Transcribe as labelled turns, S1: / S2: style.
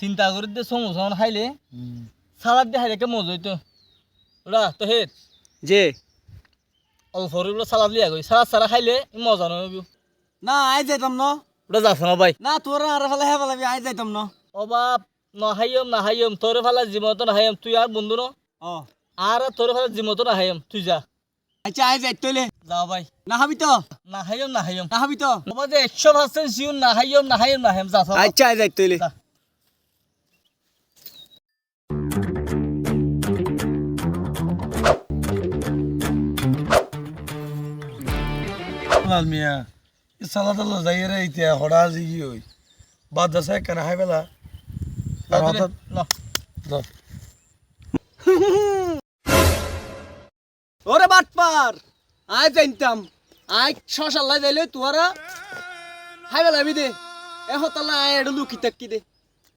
S1: চিন্তা করে দে সমোসা খাইলে সালাদ দিয়ে খাইলে কেমন মজা হইতো ওরা তো হেত
S2: যে
S1: অল্প সালাদ লিয়া গই সালাদ সারা খাইলে মজা নয়
S2: না আই যাইতাম ন
S1: ওটা যাস না ভাই
S2: না তোরা আর ফেলে হে ফেলাবি আই যাইতাম ন
S1: অবাব নাহাইম তোর ফেলা জিমত নাহাইম তুই আর বন্ধু ন
S2: ও
S1: আর তোর ফেলা জিমত নাহাইম তুই যা
S2: আচ্ছা আই যাই তইলে
S1: যা ভাই
S2: না হাবি তো
S1: নাহাইম
S2: না হাবি তো
S1: বাবা যে 100% শিওর নাহাইম যা
S2: আচ্ছা আই যাই তইলে
S3: লাল মিয়া এই সালাদ আল্লাহ যাইয়ে রে ইতিয়া হড়া জিগি হই বাদ দাসে কেন হাই বেলা আর হঠাৎ ধর
S2: ওরে বাটপার আই যাইতাম আই শশাল্লাই যাইলে তোরা হাই বেলাবি দে এ হতাল্লা আই এডু লুকি তাক্কি দে